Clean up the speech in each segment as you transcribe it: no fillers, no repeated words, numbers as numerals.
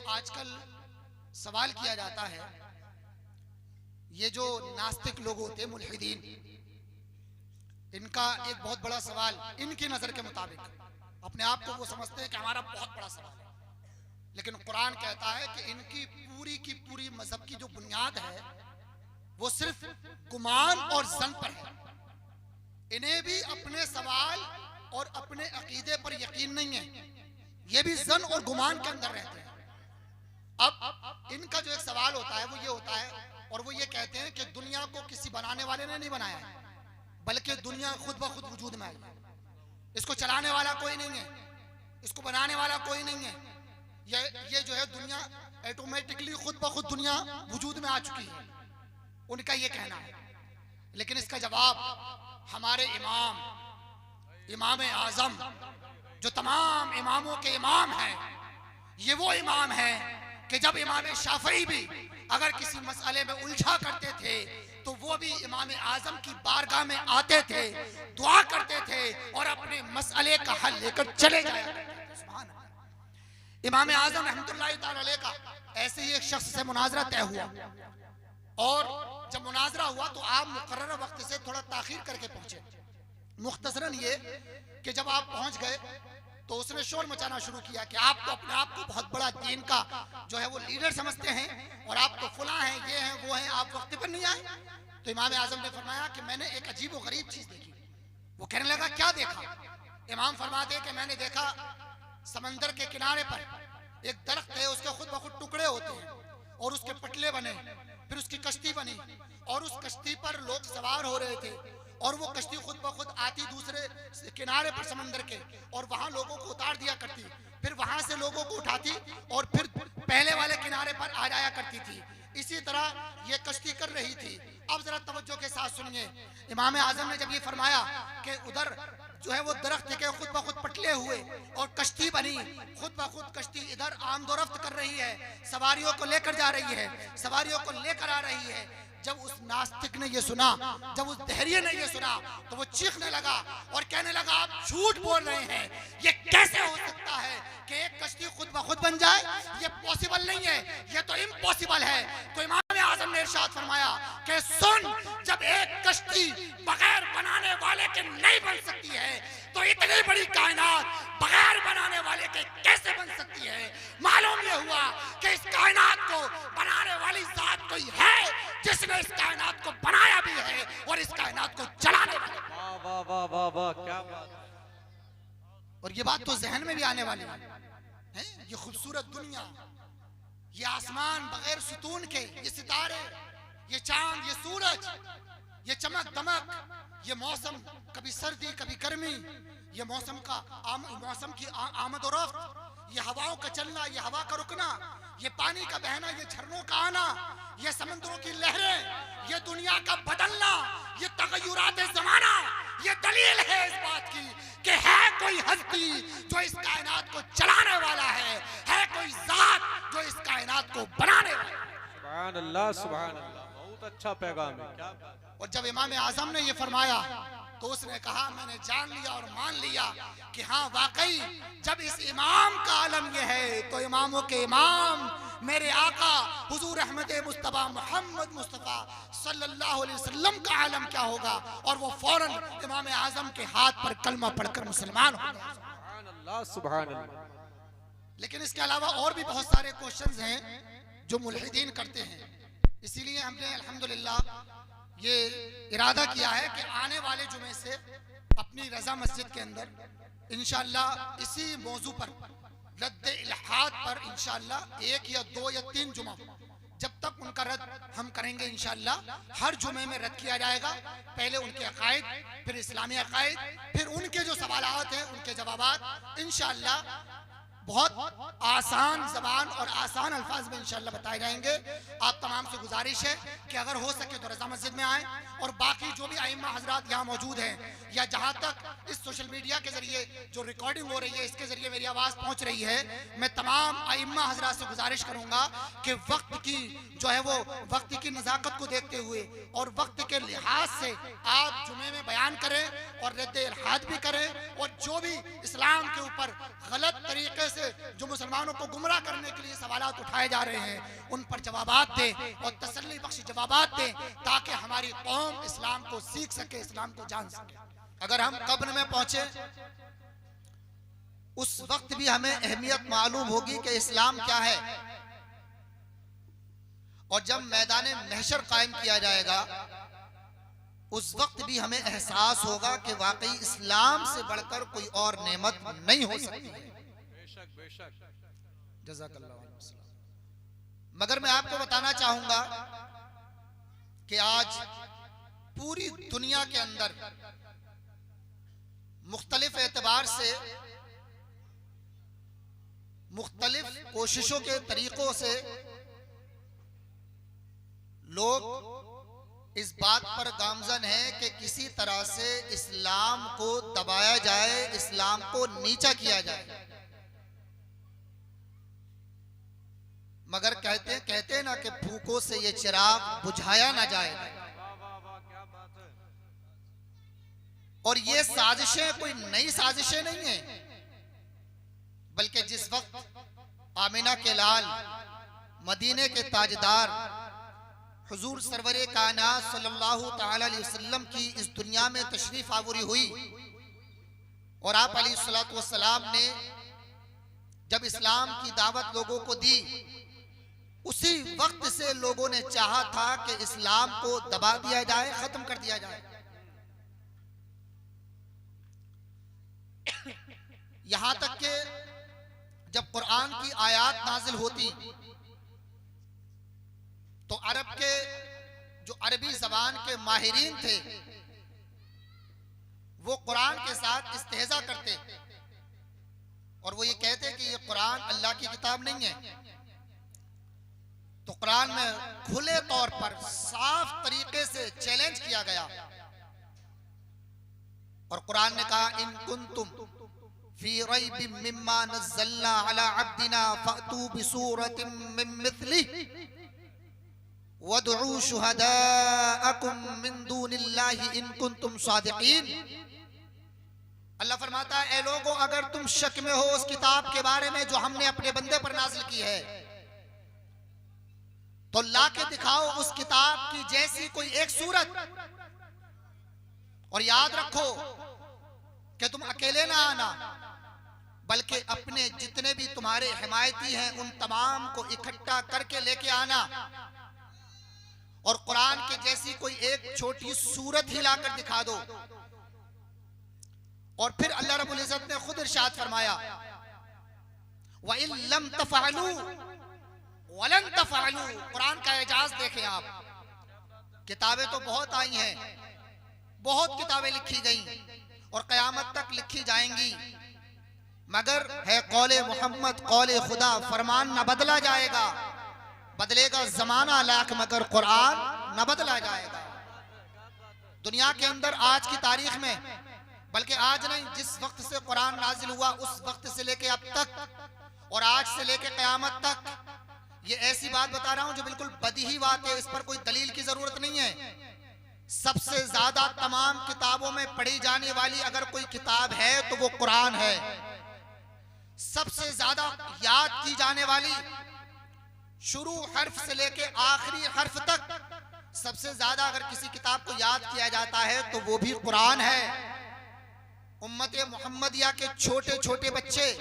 आजकल सवाल किया जाता है, ये जो नास्तिक लोग होते हैं, मुल्हिदीन, इनका एक बहुत बड़ा सवाल, इनकी नजर के मुताबिक अपने आप को वो समझते हैं कि हमारा बहुत बड़ा सवाल है, लेकिन कुरान कहता है कि इनकी पूरी की पूरी मजहब की जो बुनियाद है वो सिर्फ गुमान और जन पर है। इन्हें भी अपने सवाल और अपने अकीदे पर यकीन नहीं है, ये भी जन और गुमान के अंदर रहते हैं। अब इनका जो एक सवाल होता है वो ये होता है, और वो ये कहते हैं कि दुनिया को किसी बनाने वाले ने नहीं बनाया है, बल्कि दुनिया खुद ब खुद वजूद में आई है। इसको चलाने वाला कोई नहीं है, इसको बनाने वाला कोई नहीं है। ये जो है दुनिया ऑटोमेटिकली खुद ब खुद दुनिया वजूद में आ चुकी है, उनका ये कहना है। लेकिन इसका जवाब हमारे इमाम आजम, जो तमाम इमामों के इमाम हैं, ये वो इमाम हैं कि जब इमाम शाफई भी अगर किसी मसले में उलझा करते थे तो वो भी इमाम आजम की बारगाह में आते थे, दुआ करते थे और अपने मसले का हल लेकर चले जाया करते थे। सुभान अल्लाह। इमाम आजम रहमतुल्लाह तआला अलैह का ऐसे ही एक शख्स से मुनाजरा तय हुआ, और जब मुनाजरा हुआ तो आप मुकर्रर वक्त से थोड़ा ताखीर करके पहुंचे। मुख्तसरन ये कि जब आप पहुंच गए तो उसने शोर मचाना शुरू किया कि आप तो अपने आप को बहुत बड़ा दीन का जो है वो लीडर समझते हैं, और आप तो फुला हैं, ये हैं, वो हैं, आप वक्त पर नहीं आए। तो इमाम आजम ने फरमाया कि मैंने एक अजीब और गरीब चीज देखी। वो कहने लगा क्या देखा? इमाम फरमाते कि मैंने देखा समंदर के किनारे पर एक दरख्त है, उसके खुद ब खुद टुकड़े होते हैं और उसके पटले बने, फिर उसकी कश्ती बनी और उस कश्ती पर लोग सवार हो रहे थे, और वो कश्ती खुद ब खुद आती दूसरे किनारे पर समंदर के, और वहां लोगों को उतार दिया करती, फिर वहां से लोगों को उठाती और फिर पहले वाले किनारे पर आ जाया करती थी। इसी तरह ये कश्ती कर रही थी। अब जरा तवज्जो के साथ सुनिए, इमाम आजम ने जब ये फरमाया कि उधर जो है वो दरख्त के खुद ब खुद पटले हुए और कश्ती बनी, खुद ब खुद कश्ती इधर आमदोरफ्त कर रही है, सवारियों को लेकर जा रही है, सवारियों को लेकर आ रही है। जब उस नास्तिक ने ये सुना, जब उस दहरिये ने ये सुना, तो वो चीखने लगा और कहने लगा आप झूठ बोल रहे हैं, ये कैसे हो सकता है कि एक कश्ती खुद ब खुद बन जाए? ये पॉसिबल नहीं है, ये तो इम्पॉसिबल है। तो इमाम आजम ने इरशाद फरमाया कि सुन, जब एक कश्ती बगैर बनाने वाले के नहीं बन सकती है तो इतनी बड़ी कायनात बगैर बनाने वाले के कैसे बन सकती है? मालूम ये हुआ कि इस कायनात को बनाने वाली जात कोई है जिसने इस कायनात को बनाया भी है और इस कायनात को चलाने वाला। वाह वाह वाह वाह, क्या बात। और ये बात तो जहन में भी आने वाली है। ये खूबसूरत दुनिया, ये आसमान बगैर सुतून के, ये सितारे, ये चांद, ये सूरज, ये चमक दमक, ये मौसम, कभी सर्दी कभी गर्मी, ये मौसम की आमद और रफ्त, ये हवाओं का चलना, ये हवा का रुकना, ये पानी का बहना, ये झरनों का आना, ये समंदरों की लहरें, ये दुनिया का बदलना, ये तगय्युरात ज़माना, ये दलील है इस बात की कि है कोई हस्ती जो इस कायनात को चलाने वाला है कोई जात जो इस कायनात को बनाने वाला है। सुभान अल्लाह, सुभान अल्लाह, बहुत अच्छा पैगाम है, क्या बात। और जब इमाम आजम ने ये फरमाया तो उसने कहा मैंने जान लिया और मान लिया कि हाँ वाकई जब इस इमाम का आलम ये है तो इमामों के इमाम मेरे आका हुजूर अहमद मुस्तफा मोहम्मद मुस्तफा सल्लल्लाहु अलैहि वसल्लम का आलम क्या होगा। और वो फौरन इमाम आजम के हाथ पर कलमा पढ़कर मुसलमान हो गए। सुभान अल्लाह, सुभान अल्लाह। लेकिन इसके अलावा और भी बहुत सारे क्वेश्चंस हैं जो मुल्हिदीन करते हैं, इसीलिए हमने अल्हम्दुलिल्लाह ये इरादा किया है कि आने वाले जुमे से अपनी रजा मस्जिद के अंदर इंशाअल्लाह इसी मौजू पर रद्द इल्हाद पर इंशाअल्लाह 1 या 2 या 3 जुमा जब तक उनका रद्द हम करेंगे इंशाअल्लाह हर जुमे में रद्द किया जाएगा। पहले उनके अकायद, फिर इस्लामी अकायद, फिर उनके जो सवालात हैं उनके जवाबात इंशाअल्लाह बहुत आसान जबान और आसान अल्फाज में इंशाअल्लाह बताए जाएंगे। आप तमाम से गुजारिश है कि अगर हो सके तो रजा मस्जिद में आएँ, और बाकी जो भी आइम्मा हजरात यहाँ मौजूद हैं या जहाँ तक इस सोशल मीडिया के जरिए जो रिकॉर्डिंग हो रही है इसके जरिए मेरी आवाज़ पहुँच रही है, मैं तमाम आइम्मा हजरात से गुजारिश करूँगा कि वक्त की जो है वो वक्त की नज़ाकत को देखते हुए और वक्त के लिहाज से आप जुमे में बयान करें और रद्द इल्हाद भी करें, और जो भी इस्लाम के ऊपर गलत तरीके से जो मुसलमानों को गुमराह करने के लिए सवालात उठाए जा रहे हैं उन पर जवाबात दे और तसल्ली बख्श जवाबात दे, ताकि हमारी कौम इस्लाम को सीख सके, इस्लाम को जान सके। अगर हम कब्र में पहुंचे उस वक्त भी हमें अहमियत मालूम होगी कि इस्लाम क्या है, और जब मैदान महशर कायम किया जाएगा उस वक्त भी हमें एहसास होगा कि वाकई इस्लाम से बढ़कर कोई और नेमत नहीं हो सकती है। बेशक बेशक। जज़ाकल्लाह। मगर मैं आपको बताना चाहूंगा कि आज पूरी दुनिया के अंदर मुख्तलिफ एतबार से मुख्तलिफ कोशिशों के तरीकों से लोग इस बात पर गामजन है कि किसी तरह से इस्लाम को दबाया जाए, इस्लाम को नीचा किया जाए। मगर कहते ना कि फूकों से ये चिराग बुझाया ना जाए। क्या बात है। और ये साजिशें कोई नई साजिशें नहीं है, बल्कि जिस वक्त आमिना के लाल, मदीने के ताजदार हुजूर सरवरे कायनात सल्लल्लाहु तआला अलैहि वसल्लम की इस दुनिया में तशरीफ आवरी हुई और आप अलैहिस्सलातु वस्सलाम ने जब इस्लाम की दावत लोगों को दी, उसी वक्त से लोगों ने चाहा था कि इस्लाम को दबा दिया जाए, खत्म कर दिया जाए। यहां तक कि जब कुरान की आयात नाजिल होती तो अरब के जो अरबी जबान के माहिरीन थे वो कुरान के साथ इस्तेहजा करते और वो ये कहते कि ये कुरान अल्लाह की किताब नहीं है। तो कुरान में खुले तौर पर साफ तरीके से चैलेंज किया गया और कुरान ने कहा, इन कुंतुम फी रैबिम मिम्मा नज़्ज़लना अला अब्दिना फअतू बिसूरतिम मिन मिथलिही वदउ शुहदाअकुम मिन दूनिल्लाहि इन कुंतुम सादिकीन। अल्लाह फरमाता है, ए लोगों, अगर तुम शक में हो उस किताब के बारे में जो हमने अपने बंदे पर नाजिल की है, तो ला के दिखाओ उस किताब की जैसी कोई एक सूरत। और याद रखो कि तुम अकेले ना आना, बल्कि अपने जितने भी तुम्हारे हिमायती हैं उन तमाम को इकट्ठा करके लेके आना और कुरान के जैसी कोई एक छोटी सूरत ही लाकर दिखा दो। और फिर अल्लाह रब्बुल इज्जत ने खुद इरशाद फरमाया, व इन लम तफअलू वलन तफअलू। कुरान का एजाज देखें आप, किताबें तो बहुत आई हैं, बहुत किताबें लिखी गई और कयामत तक लिखी जाएंगी, मगर है कौले मोहम्मद, कौले खुदा, फरमान न बदला जाएगा। बदलेगा जमाना लाख मगर कुरान न बदला जाएगा। दुनिया के अंदर आज की तारीख में, बल्कि आज नहीं, जिस वक्त से कुरान नाजिल हुआ उस वक्त से लेके अब तक और आज से लेके कयामत तक, ये ऐसी बात बता रहा हूं जो बिल्कुल बदीही बात है, इस पर कोई दलील की जरूरत नहीं है। सबसे ज्यादा तमाम किताबों में पढ़ी जाने वाली अगर कोई किताब है तो वो कुरान है। सबसे ज्यादा याद की जाने वाली शुरू हर्फ से लेके आखिरी हर्फ तक सबसे ज्यादा अगर किसी किताब को याद किया जाता है तो वो भी कुरान है। उम्मत मोहम्मदिया के छोटे छोटे बच्चे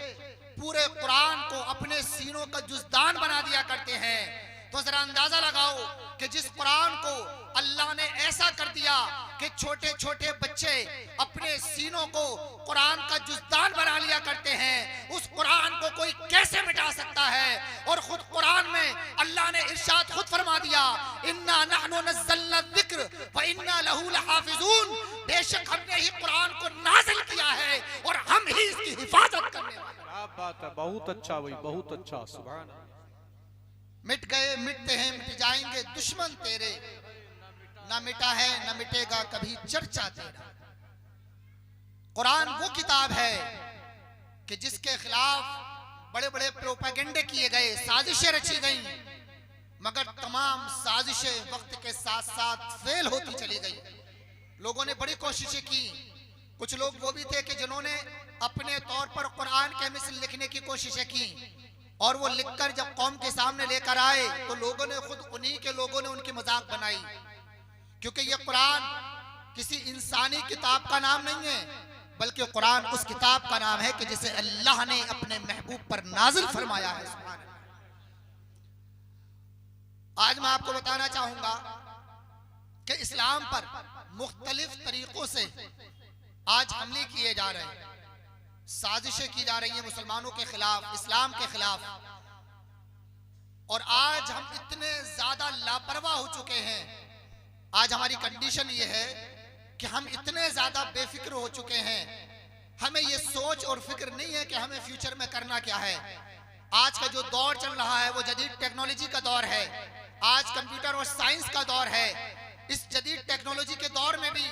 पूरे कुरान को अपने सीनों का जुज़दान बना दिया करते हैं। तो जरा अंदाजा लगाओ कि जिस कुरान को अल्लाह ने ऐसा कर दिया कि छोटे छोटे बच्चे अपने सीनों को कुरान का जुज़दान बना लिया करते हैं, उस कुरान को कोई कैसे मिटा सकता है? और खुद कुरान में अल्लाह ने इरशाद खुद फरमा दिया, इन्ना नहनु नज़्ज़लना ज़िक्र व इन्ना लहू लहाफ़िज़ून। बेशक हमने ही कुरान को नाज़िल किया है और हम ही इसकी हिफाजत करने वाले। क्या बात है, बहुत अच्छा भाई, बहुत अच्छा। सुभान अल्लाह। मिट गए मिटते हैं मिट जाएंगे दुश्मन तेरे, ना मिटा है न मिटेगा कभी चर्चा तेरा। कुरान वो किताब है कि जिसके खिलाफ बड़े बड़े प्रोपेगेंडे किए गए, साजिशें रची गई, मगर तमाम साजिशें वक्त के साथ साथ फेल होती चली गई। लोगों ने बड़ी कोशिशें की। कुछ लोग वो भी थे कि जिन्होंने अपने तौर पर कुरान के मिसल लिखने की कोशिशें की और वो लिखकर जब कौम के सामने लेकर आए तो लोगों ने खुद उन्हीं के लोगों ने उनकी मजाक बनाई, क्योंकि ये कुरान किसी इंसानी किताब का नाम नहीं है, बल्कि कुरान उस किताब का नाम है कि जिसे अल्लाह ने अपने महबूब पर नाजिल फरमाया है। आज मैं आपको बताना चाहूंगा कि इस्लाम पर मुख्तलिफ तरीकों से आज हमले किए जा रहे हैं, साजिशें की जा रही हैं मुसलमानों के खिलाफ, इस्लाम के खिलाफ। और आज हम इतने ज्यादा लापरवाह हो चुके हैं, आज हमारी कंडीशन ये है कि हम इतने ज्यादा बेफिक्र हो चुके हैं, हमें ये सोच और फिक्र नहीं है कि हमें फ्यूचर में करना क्या है। आज का जो दौर चल रहा है वो जदीद टेक्नोलॉजी का दौर है, आज कंप्यूटर और साइंस का दौर है। इस जदीद टेक्नोलॉजी के दौर में भी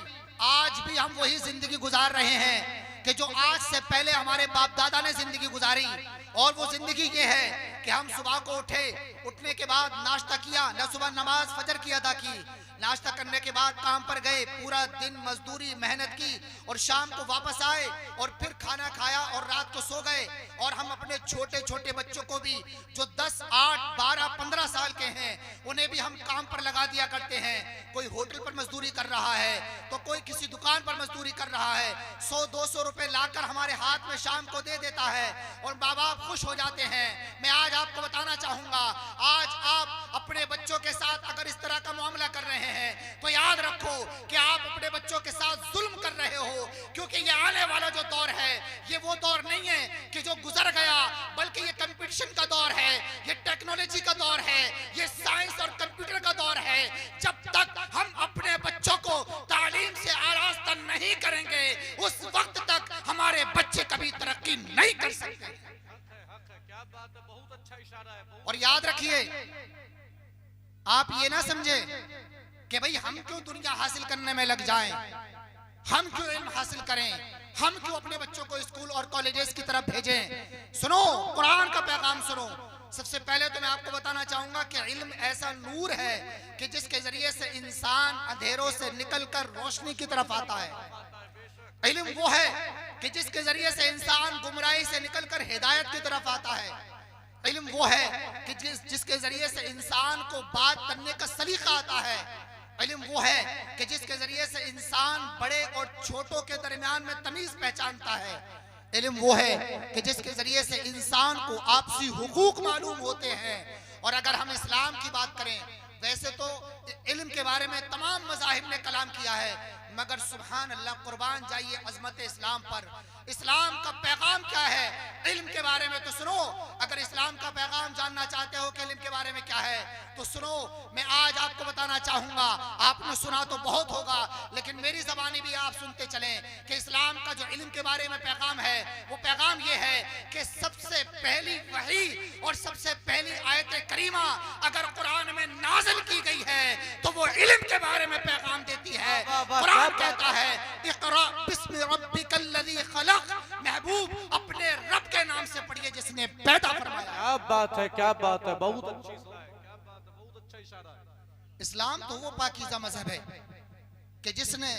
आज भी हम वही जिंदगी गुजार रहे हैं कि जो आज से पहले हमारे बाप दादा ने जिंदगी गुजारी। और वो जिंदगी ये है कि हम सुबह को उठे, उठने के बाद नाश्ता किया, न सुबह नमाज फजर की अदा की, नाश्ता करने के बाद काम पर गए, पूरा दिन मजदूरी मेहनत की और शाम को वापस आए और फिर खाना खाया और रात को सो गए। और हम अपने छोटे छोटे बच्चों को भी जो 10, 8, 12, 15 साल के हैं उन्हें भी हम काम पर लगा दिया करते हैं। कोई होटल पर मजदूरी कर रहा है तो कोई किसी दुकान पर मजदूरी कर रहा है, 100-200 रुपए लाकर हमारे हाथ में शाम को दे देता है और माँ बाप खुश हो जाते हैं। मैं आज आपको बताना चाहूंगा, आज आप अपने बच्चों के साथ अगर इस तरह का मामला कर रहे हैं तो याद रखो कि आप अपने बच्चों के साथ जुल्म कर रहे हो, क्योंकि ये आने वाला जो दौर है ये वो दौर नहीं है कि जो गुजर गया, बल्कि ये कंपटीशन का दौर है, ये टेक्नोलॉजी का दौर है, ये साइंस और कंप्यूटर का दौर है। जब तक हम अपने बच्चों को तालीम से आरास्ता नहीं करेंगे उस वक्त तक हमारे बच्चे कभी तरक्की नहीं कर सकते। क्या बात है, बहुत अच्छा इशारा है। और याद रखिए, आप ये ना समझे कि भाई हम क्यों दुनिया हासिल करने में लग जाएं, हम क्यों इल्म हासिल करें, हम क्यों अपने बच्चों को स्कूल और कॉलेजेस की तरफ भेजें। सुनो, कुरान का पैगाम सुनो। सबसे पहले तो मैं आपको बताना चाहूंगा कि इल्म ऐसा नूर है कि जिसके जरिए से इंसान अंधेरों से निकलकर रोशनी की तरफ आता है। इल्म वो है कि जिसके जरिए से इंसान गुमराही से निकलकर हिदायत की तरफ आता है। इल्म वो है कि जिसके जरिए से इंसान को बात करने का सलीका आता है। इल्म वो है कि जिसके जरिए से इंसान बड़े और छोटों के दरमियान में तमीज पहचानता है। इल्म वो है कि जिसके जरिए से इंसान को आपसी हुकूक मालूम होते हैं। और अगर हम इस्लाम की बात करें, वैसे तो इल्म के बारे में तमाम मज़ाहिब ने कलाम किया है, मगर सुभान अल्लाह, कुर्बान जाइए अजमत इस्लाम पर। इस्लाम का पैगाम क्या है इल्म के बारे में तो सुनो। अगर इस्लाम का पैगाम जानना चाहते हो कि इल्म के बारे में क्या है तो सुनो, मैं आज आपको बताना चाहूंगा। आपने सुना तो बहुत होगा, लेकिन मेरी ज़बानी भी आप सुनते चलें कि इस्लाम का जो इल्म के बारे में पैगाम है वो पैगाम ये है कि सबसे पहली वही और सबसे पहली आयत करीमा अगर कुरान में नाज़िल की गई है तो वो इल्म के बारे में पैगाम देती है। कुरान कहता है इक़रा बिस्मि रब्बिकल्लज़ी खलक़, महबूब अपने रब के नाम से पढ़िए जिसने पैदा फरमाया। क्या बात है, क्या बात है, बहुत अच्छी इस्लाम है, क्या बात है, बहुत अच्छा इशारा है। इस्लाम तो वो पाकीज़ा मजहब है कि जिसने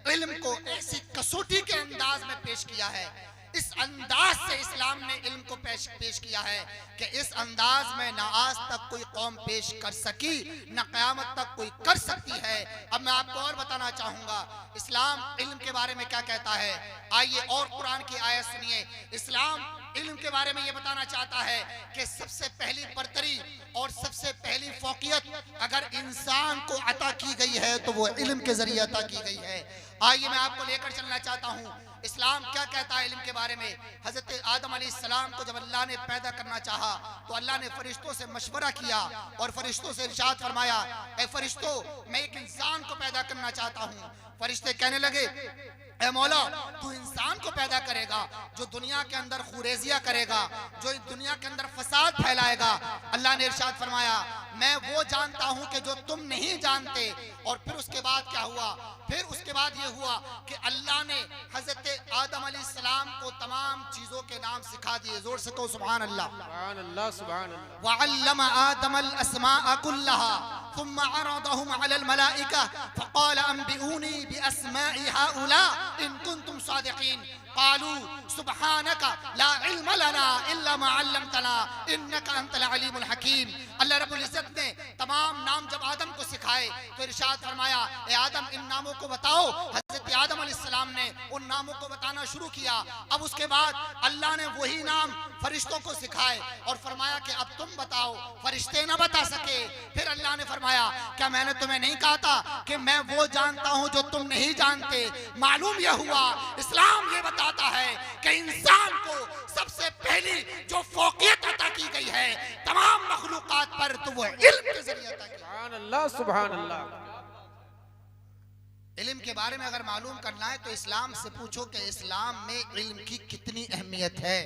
इल्म को ऐसी कसौटी के अंदाज में पेश किया है। इस अंदाज से इस्लाम ने इल्म को पेश किया है कि इस अंदाज में न आज तक कोई कौम पेश कर सकी, न क़यामत तक कोई कर सकती है। अब मैं आपको और बताना चाहूंगा इस्लाम इल्म के बारे में क्या कहता है। आइए और कुरान की आयत सुनिए। इस्लाम इल्म के बारे में ये बताना चाहता है कि सबसे पहली बरतरी और सबसे पहली फौकियत अगर इंसान को अता की गई है तो वो इल्म के जरिए अता की गई है। आइए मैं आपको लेकर चलना चाहता हूँ इस्लाम क्या कहता है इल्म के बारे में। हजरत आदम अलैहिस्सलाम को जब अल्लाह ने पैदा करना चाहा तो अल्लाह ने फरिश्तों से मशवरा किया और फरिश्तों से इरशाद फरमाया, ए फरिश्तों, मैं एक इंसान को पैदा करना चाहता हूँ। फरिश्ते कहने लगे, ए मौला, तू इंसान को पैदा करेगा जो दुनिया के अंदर खुरेजिया करेगा, जो दुनिया के अंदर फसाद फैलाएगा। अल्लाह ने इरशाद फरमाया, मैं वो जानता हूं कि जो तुम नहीं जानते। और फिर उसके बाद क्या हुआ? फिर उसके बाद ये हुआ कि अल्लाह ने हजरत आदम अलैहिस्सलाम को तमाम चीजों के नाम सिखा दिए। जोर से कहो सुभान अल्लाह। सुभान अल्लाह, सुभान अल्लाह। वअल्लम आदम अल अस्माअ कुल्लहा थुम्मा अरदहुम अलल मलाइका फक़ाल अंबिऊनी बिअस्माइ हाउला इन कुंतुम सादिकीन। क़ालू सुब्हानका ला इल्म लना इल्ला मा अल्लमतना इन्नका अंतल अलीमुल हकीम। अल्लाह रब्बुल इज्जत ने तमाम नाम जब आदम को सिखाए तो इरशाद फरमाया, ए आदम इन नामों को बताओ। हजरत आदम अलैहिस्सलाम ने उन नामों को बताना शुरू किया। अब उसके बाद अल्लाह ने वही नाम फरिश्तों को सिखाए और फरमाया कि अब तुम बताओ। फरिश्ते न बता सके। फिर अल्लाह ने फरमाया, क्या मैंने तुम्हें नहीं कहा था कि मैं वो जानता हूं जो तुम नहीं जानते। मालूम यह हुआ, इस्लाम ये बताता है कि इंसान को सबसे पहली जो फौकियत अता की गई है तमाम मखलूकात पर, तो वो इल्म के जरिए अता की। सुभान अल्लाह, सुभान अल्लाह। इल्म के बारे में अगर मालूम करना है तो इस्लाम से पूछो कि इस्लाम में इल्म की कितनी अहमियत है।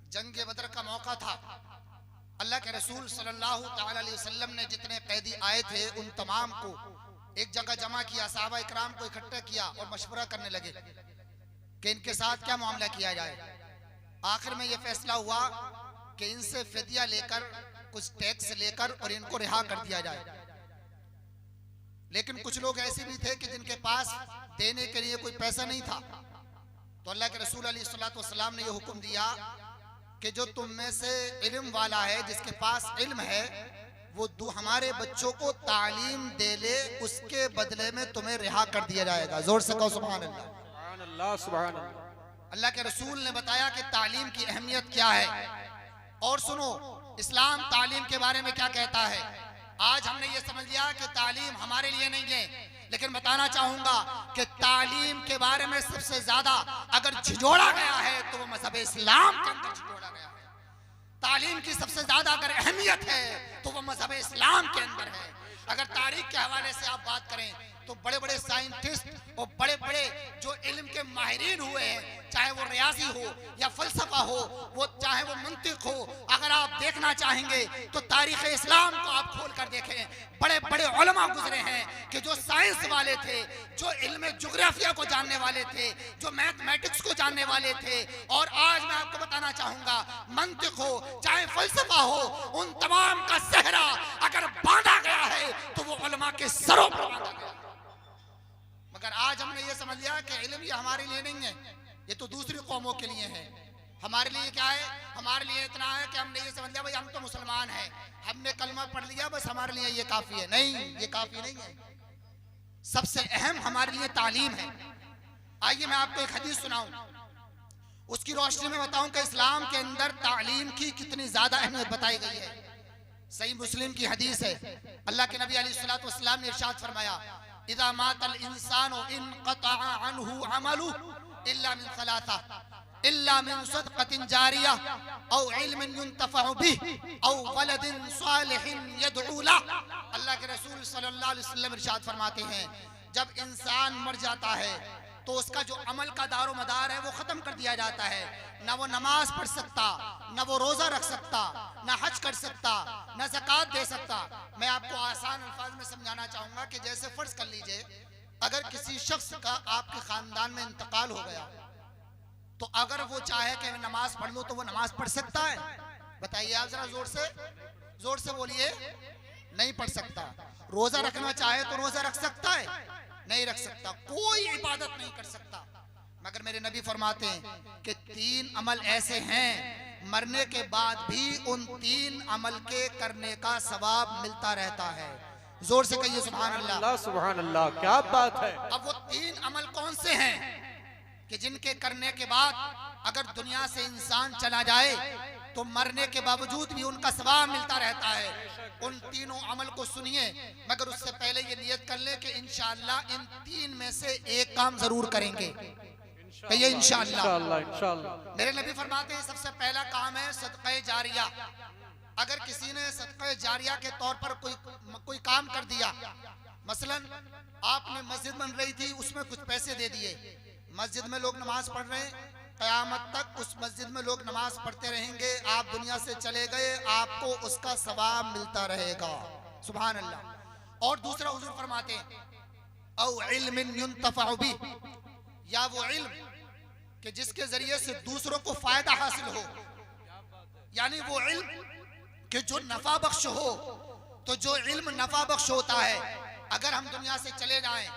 जंग बदर का मौका था। अल्लाह के रसूल सल्लल्लाहु तआला अलैहि वसल्लम ने जितने कैदी आए थे उन तमाम को एक जगह जमा किया, सहाबा इकराम को इकट्ठा किया और मशवरा करने लगे कि इनके साथ क्या मामला किया जाए। आखिर में यह फैसला हुआ कि इनसे फिदिया लेकर, कुछ टैक्स लेकर और इनको रिहा कर दिया जाए। लेकिन कुछ लोग ऐसे भी थे कि जिनके पास देने के लिए कोई पैसा नहीं था। तो अल्लाह के रसूल अलैहिस्सलातु वस्सलाम ने यह हुक्म दिया कि जो तुम में से इल्म वाला है, जिसके पास इल्म है, वो हमारे बच्चों को तालीम दे ले, उसके बदले में तुम्हें रिहा कर दिया जाएगा। जोर से कहो सुभान अल्लाह, सुभान अल्लाह, सुभान अल्लाह। अल्लाह के रसूल ने बताया कि तालीम की अहमियत क्या है। और सुनो, इस्लाम तालीम के बारे में क्या कहता है। आज हमने ये समझ लिया कि तालीम हमारे लिए नहीं है, लेकिन बताना चाहूंगा कि तालीम के बारे में सबसे ज्यादा अगर झिझोड़ा गया है तो वो मजहब इस्लाम के अंदर झिझोड़ा गया है। तालीम की सबसे ज्यादा अगर अहमियत है तो वो मजहब इस्लाम के अंदर है। अगर तारीख के हवाले से आप बात करें तो बड़े बड़े साइंटिस्ट और बड़े बड़े जो इल्म के माहिरीन हुए हैं, चाहे वो रियाजी हो या फलसफा हो, वो चाहे वो मंतिक हो, अगर आप देखना चाहेंगे तो तारीख इस्लाम को आप खोल कर देखें। बड़े बड़े उलमा गुजरे हैं कि जो साइंस वाले थे, जो इल्म जोग्राफिया को जानने वाले थे, जो मैथमेटिक्स को जानने वाले थे। और आज मैं आपको बताना चाहूंगा, मंतिक हो चाहे फलसफा हो, उन तमाम का सेहरा अगर बांधा गया है तो वो उलमा के सरों पर बांधा गया। मगर आज हमने ये समझ लिया कि इल्म ये हमारे लिए नहीं है, ये तो दूसरी कौमों के लिए है। हमारे लिए क्या है? हमारे लिए इतना है कि हमने ये समझ लिया भाई हम तो मुसलमान हैं, हमने कलमा पढ़ लिया, बस हमारे लिए ये काफी है। नहीं, ये काफी नहीं है। सबसे अहम हमारे लिए तालीम है। आइए मैं आपको एक हदीस सुनाऊं, उसकी रोशनी में बताऊं कि इस्लाम के अंदर तालीम की कितनी ज्यादा अहमियत बताई गई है। सही मुस्लिम की हदीस है। अल्लाह के नबी अलैहिस्सलातु वस्सलाम ने इरशाद फरमाया, इज़ा मातल इंसानु इनक़तअ अन्हु अमलु इल्ला मिन सलासा इल्ला मिन सदक़तिन जारिया औ इल्मिन युंतफ़अु बिहि औ वलदिन सालिहिन यदउ लहु। अल्लाह के रसूल सल्लल्लाहु अलैहि वसल्लम इरशाद फरमाते हैं, जब इंसान मर जाता है तो उसका जो अमल का दारो मदार है वो खत्म कर दिया जाता है। ना वो नमाज पढ़ सकता, ना वो रोजा रख सकता, ना हज कर सकता, ना ज़कात दे सकता। मैं आपको आसान अल्फाज में समझाना चाहूंगा कि जैसे फर्ज कर लीजिए, अगर किसी शख्स का आपके खानदान में इंतकाल हो गया तो अगर वो चाहे कि मैं नमाज पढ़ लूं तो वो नमाज पढ़ सकता है? बताइए आप जरा, जोर से बोलिए। नहीं पढ़ सकता। रोजा रखना चाहे तो रोजा रख सकता है? नहीं रख सकता। कोई इबादत नहीं कर सकता। मगर मेरे नबी फरमाते हैं कि 3 अमल ऐसे हैं मरने के बाद भी उन 3 अमल के करने का सवाब मिलता रहता है। जोर से कहिए सुभान अल्लाह, सुभान अल्लाह। क्या बात है। अब वो 3 अमल कौन से हैं कि जिनके करने के बाद अगर दुनिया से इंसान चला जाए तो मरने के बावजूद भी उनका सवाब मिलता रहता है। उन 3 अमल को सुनिए, मगर उससे पहले ये नियत कर ले कि इंशाअल्लाह इन 3 में से एक काम जरूर करेंगे। कहिए इंशाअल्लाह। मेरे नबी फरमाते हैं सबसे पहला काम है सदक़े जारिया। अगर किसी ने सदक़े जारिया के तौर पर कोई काम कर दिया, मसलन आपने मस्जिद बन रही थी, उसमें कुछ पैसे दे दिए, मस्जिद में लोग नमाज पढ़ रहे हैं, क़यामत तक उस मस्जिद में लोग नमाज पढ़ते रहेंगे, आप दुनिया से चले गए, आपको उसका सवाब मिलता रहेगा। सुभान अल्लाह। और दूसरा हुजूर फरमाते हैं औ इल्मिन युंतफ़अु बिहि, या वो इल्म कि जिसके जरिए से दूसरों को फायदा हासिल हो, यानी वो इल्म कि जो नफा बख्श हो। तो जो इल्म नफा बख्श होता है, अगर हम दुनिया से चले जाएं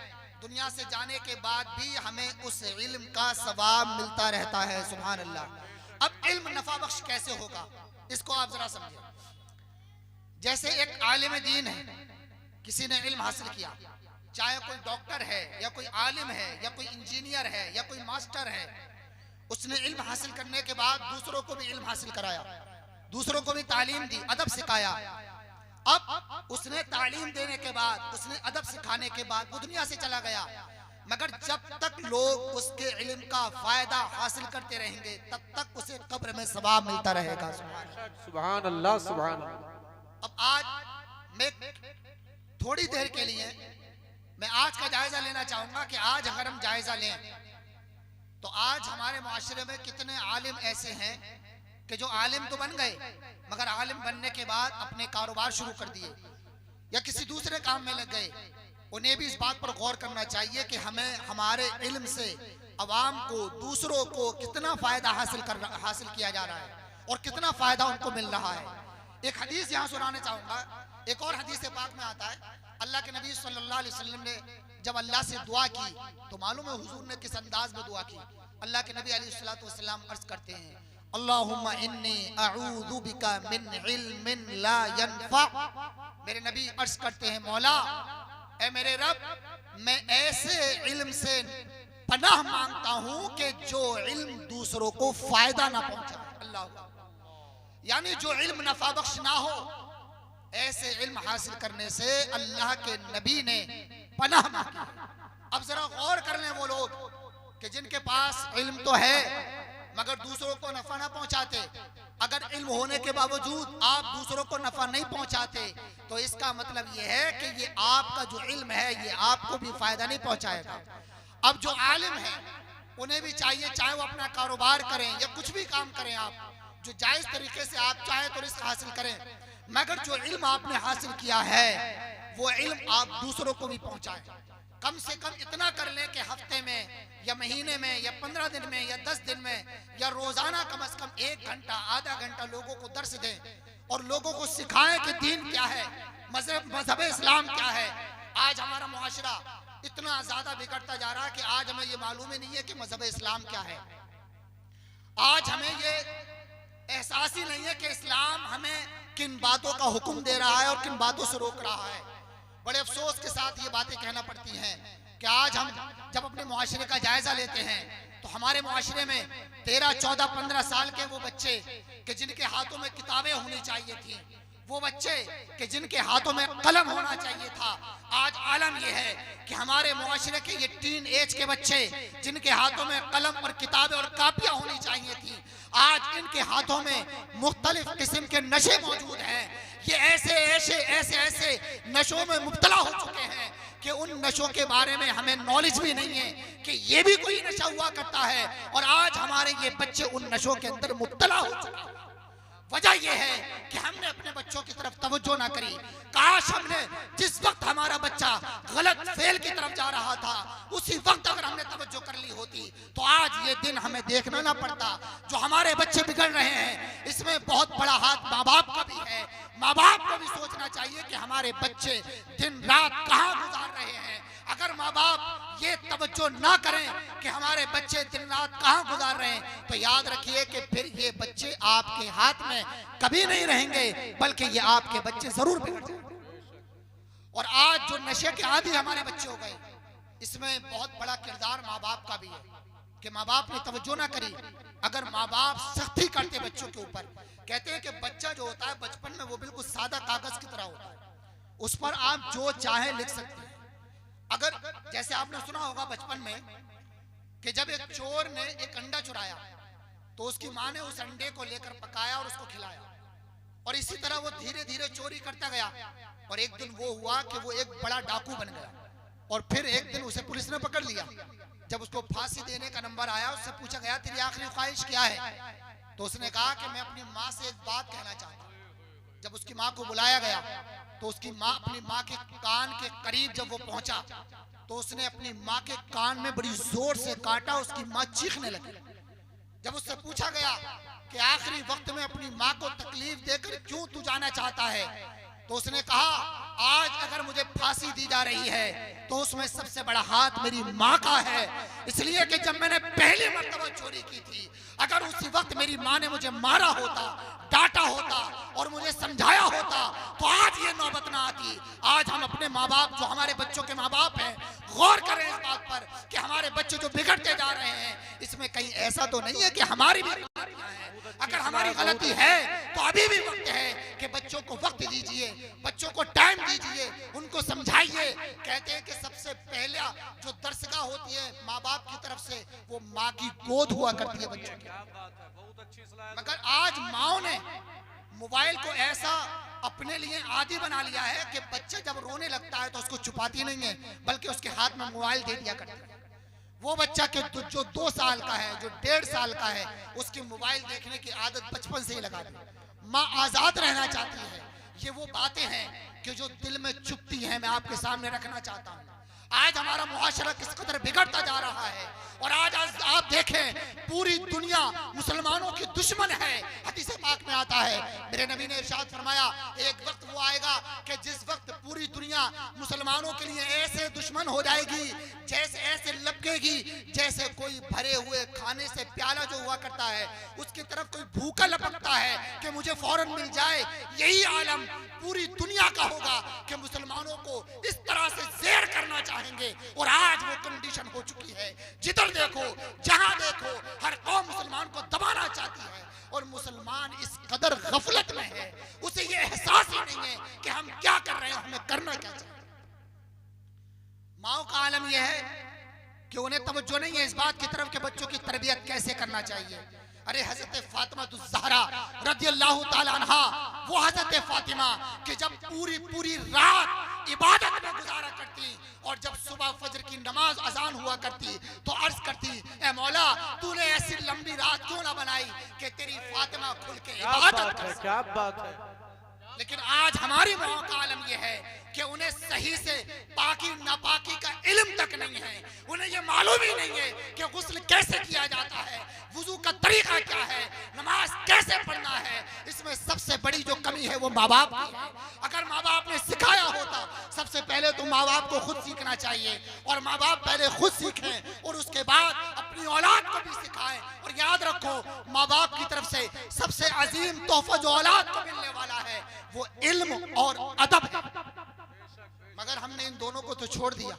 दुनिया से जाने के बाद भी हमें उस इल्म का सवाब मिलता रहता है। सुभान अल्लाह। अब इल्म नफा बख्श कैसे होगा, इसको आप जरा समझिए। जैसे एक आलिम दीन है, किसी ने इल्म हासिल किया, चाहे कोई डॉक्टर है या कोई आलिम है या कोई इंजीनियर है या कोई मास्टर है, उसने इल्म हासिल करने के बाद दूसरों को भी इल्म हासिल कराया, दूसरों को भी तालीम दी, अदब सिखाया। अब उसने तालीम देने के बाद, उसने अदब सिखाने के बाद वो दुनिया से चला गया, मगर जब तक लोग उसके इल्म का फायदा हासिल करते रहेंगे तब तक उसे कब्र में सवाब मिलता रहेगा। सुभान अल्लाह, सुभान अल्लाह। अब आज मैं थोड़ी देर के लिए मैं आज का जायजा लेना चाहूंगा कि आज अगर हम जायजा लें तो आज हमारे मुआशरे में कितने आलिम ऐसे हैं कि जो आलिम तो बन गए मगर आलिम बनने के बाद अपने कारोबार शुरू कर दिए या किसी दूसरे काम में लग गए। उन्हें भी इस बात पर गौर करना चाहिए कि हमें हमारे इल्म से अवाम को, दूसरों को कितना फायदा हासिल किया जा रहा है और कितना फायदा उनको मिल रहा है। एक हदीस यहाँ सुनाना चाहूंगा। एक और हदीस पाक में आता है, अल्लाह के नबी सल्लल्लाहु अलैहि वसल्लम ने जब अल्लाह से दुआ की तो मालूम है हुजूर ने किस अंदाज में दुआ की। अल्लाह के नबी अलैहिस्सलातु वस्सलाम अर्ज करते हैं, अल्लाहुम्मा इन्नी अऊज़ु बिका मिन इल्मिन ला यनफा। मेरे नबी अर्ज करते हैं, मौला ऐ मेरे रब, मैं ऐसे इल्म से पनाह मांगता हूँ कि जो इल्म दूसरों को फायदा ना पहुंचाए। अल्लाह, यानी जो इल्म नफा बख्श ना हो, ऐसे इल्म हासिल करने से अल्लाह के नबी ने पनाह मांगी। अब जरा गौर कर लें वो लोग कि जिनके पास इल्म तो है मगर दूसरों को नफा ना पहुंचाते। अगर इल्म होने के बावजूद आप दूसरों को नफा नहीं पहुंचाते तो इसका मतलब ये है कि ये आपका जो इल्म है ये आपको भी फायदा नहीं पहुंचाएगा। अब जो आलिम है उन्हें भी चाहिए, चाहे वो अपना कारोबार करें या कुछ भी काम करें, आप जो जायज तरीके से आप चाहे तो रिस्क हासिल करें, मगर जो इल्म आपने हासिल किया है वो इल्म आप दूसरों को भी पहुंचाएं। कम से कम इतना कर लें कि हफ्ते में या महीने में या 15 दिन में या 10 दिन में या रोजाना कम से कम 1 घंटा आधा घंटा लोगों को दर्स दें और लोगों को सिखाएं कि दीन क्या है, मजहब इस्लाम क्या है। आज हमारा मुआशरा इतना ज्यादा बिगड़ता जा रहा है कि आज हमें ये मालूम ही नहीं है कि मजहब इस्लाम क्या है। आज हमें ये एहसास ही नहीं है कि इस्लाम हमें किन बातों का हुक्म दे रहा है और किन बातों से रोक रहा है। बड़े अफसोस के साथ ये बातें कहना पड़ती हैं कि आज हम जब अपने मुआशरे का जायजा लेते हैं तो हमारे मुआशरे में 13, 14, 15 साल के वो बच्चे कि जिनके हाथों में किताबें होनी चाहिए थी, वो बच्चे कि जिनके हाथों में कलम होना चाहिए था, आज आलम ये है कि हमारे मुआशरे के ये टीन एज के बच्चे जिनके हाथों में कलम और किताबें और कापियां होनी चाहिए थी, आज इनके हाथों में मुख्तलिफ किस्म के नशे मौजूद हैं। ये ऐसे ऐसे ऐसे ऐसे नशों में मुब्तला हो चुके हैं कि उन नशों के बारे में हमें नॉलेज भी नहीं है कि ये भी कोई नशा हुआ करता है, और आज हमारे ये बच्चे उन नशों के अंदर मुब्तला हो चुके हैं। वजह यह है कि हमने अपने बच्चों की तरफ तवज्जो ना करी। काश हमने जिस वक्त हमारा बच्चा गलत फेल की तरफ जा रहा था उसी वक्त अगर हमने तवज्जो कर ली होती तो आज ये दिन हमें देखना ना पड़ता। जो हमारे बच्चे बिगड़ रहे हैं इसमें बहुत बड़ा हाथ माँ बाप का भी है। माँ बाप को भी सोचना चाहिए कि हमारे बच्चे दिन रात कहाँ गुजार रहे हैं। अगर माँ बाप ये तवज्जो ना करें कि हमारे बच्चे दिन रात कहाँ गुजार रहे हैं तो याद रखिए कि फिर ये बच्चे आपके हाथ में कभी नहीं रहेंगे, बल्कि ये आपके बच्चे जरूर बिगड़ जाएंगे। और आज जो नशे के आदी हमारे बच्चे हो गए, इसमें बहुत बड़ा किरदार माँ बाप का भी है कि माँ बाप ने तवज्जो ना करी। अगर माँ बाप सख्ती करते बच्चों के ऊपर, कहते हैं कि बच्चा जो होता है बचपन में वो बिल्कुल सादा कागज की तरह होता है, उस पर आप जो चाहे लिख सकते हैं। अगर जैसे आपने सुना होगा बचपन में कि जब एक चोर ने एक अंडा चुराया तो उसकी माँ ने उस अंडे को लेकर पकाया और उसको खिलाया, और इसी तरह वो धीरे धीरे चोरी करता गया। और एक दिन वो हुआ कि वो एक बड़ा डाकू बन गया, और फिर एक दिन उसे पुलिस ने पकड़ लिया। जब उसको फांसी देने का नंबर आया, उससे पूछा गया तेरी आखिरी ख्वाहिश क्या है, तो उसने कहा कि मैं अपनी माँ से एक बात कहना चाहता हूँ। जब उसकी माँ को बुलाया गया तो उसकी माँ अपनी माँ के कान के करीब जब वो पहुंचा तो उसने अपनी माँ के कान में बड़ी जोर से काटा, उसकी माँ चीखने लगी। जब उससे पूछा गया कि आखिरी वक्त में अपनी माँ को तकलीफ देकर क्यों तू जाना चाहता है, तो उसने कहा आज अगर मुझे फांसी दी जा रही है तो उसमें सबसे बड़ा हाथ मेरी माँ का है, इसलिए कि जब मैंने पहली मर्तबा चोरी की थी अगर उसी वक्त मेरी माँ ने मुझे मारा होता, डांटा होता और मुझे समझाया होता तो आज ये नौबत ना आती। आज हम अपने माँ बाप, जो हमारे बच्चों के माँ बाप हैं, गौर करें इस बात पर कि हमारे बच्चे जो बिगड़ते जा रहे हैं इसमें कहीं ऐसा तो नहीं है कि हमारी भी गलतियां हैं। अगर हमारी गलती है तो अभी भी वक्त है कि बच्चों को वक्त दीजिए, बच्चों को टाइम दीजिए, उनको समझाइए। कहते हैं कि सबसे पहला जो दर्शगा होती है माँ बाप की तरफ से वो माँ की गोद हुआ करती है बच्चों की। क्या बात है, बहुत अच्छी सलाह है। मगर आज माओ ने मोबाइल को ऐसा अपने लिए आदी बना लिया है कि बच्चे जब रोने लगता है तो उसको छुपाती नहीं है, बल्कि उसके हाथ में मोबाइल दे दिया करती है। वो बच्चा के जो 2 साल का है, जो 1.5 साल का है, उसकी मोबाइल देखने की आदत बचपन से ही लगा दी। माँ आजाद रहना चाहती है। ये वो बातें हैं कि जो दिल में चुभती हैं, मैं आपके सामने रखना चाहता हूँ। आज हमारा मुआशरा किस कदर बिगड़ता जा रहा है और आज आप देखें पूरी दुनिया मुसलमानों की दुश्मन है। हदीस पाक में आता है, मेरे नबी ने इरशाद फरमाया एक वक्त वो आएगा कि जिस वक्त पूरी दुनिया मुसलमानों के लिए ऐसे दुश्मन हो जाएगी, जैसे ऐसे लपकेगी जैसे कोई भरे हुए खाने से प्याला जो हुआ करता है उसकी तरफ कोई भूखा लपकता है कि मुझे फौरन मिल जाए। यही आलम पूरी दुनिया का होगा कि मुसलमानों को इस तरह से ज़ेर करना चाहेंगे और आज वो कंडीशन हो चुकी है। जिधर देखो, जहां देखो, हर कौम मुसलमान को दबाना चाहती है और मुसलमान इस कदर गफलत में है, उसे ये एहसास ही नहीं है कि हम क्या कर रहे हैं, हमें करना क्या चाहिए। माओ का आलम यह है कि उन्हें तवज्जो नहीं है इस बात की तरफ कि बच्चों की तरबियत कैसे करना चाहिए। अरे हजरत फातिमा ज़हरा रज़ियल्लाहु ताला अन्हा, वो हजरत फातिमा कि जब पूरी रात इबादत में गुजारा करती और जब सुबह फजर की नमाज अजान हुआ करती तो अर्ज करती, ए मौला तूने ऐसी लंबी रात क्यों ना बनाई कि तेरी फातिमा खुल के इबादत कर। क्या बात है। लेकिन आज हमारी माओ का आलम यह है कि उन्हें सही से पाकी नापाकी का इल्म तक नहीं है। उन्हें यह मालूम ही नहीं है कि गुस्ल कैसे किया जाता है, वुजू का तरीका क्या है, नमाज कैसे पढ़ना है। इसमें सबसे बड़ी जो कमी है वो माँ बाप की है। अगर माँ बाप ने सिखाया होता, सबसे पहले तो माँ बाप को खुद सीखना चाहिए और माँ बाप पहले खुद सीखें और उसके बाद अपनी औलाद को भी सिखाएं। और याद रखो, माँ बाप की तरफ से सबसे अजीम तोहफा जो औलाद को मिलने वाला है वो इल्म और अदब है। मगर हमने इन दोनों को तो छोड़ दिया।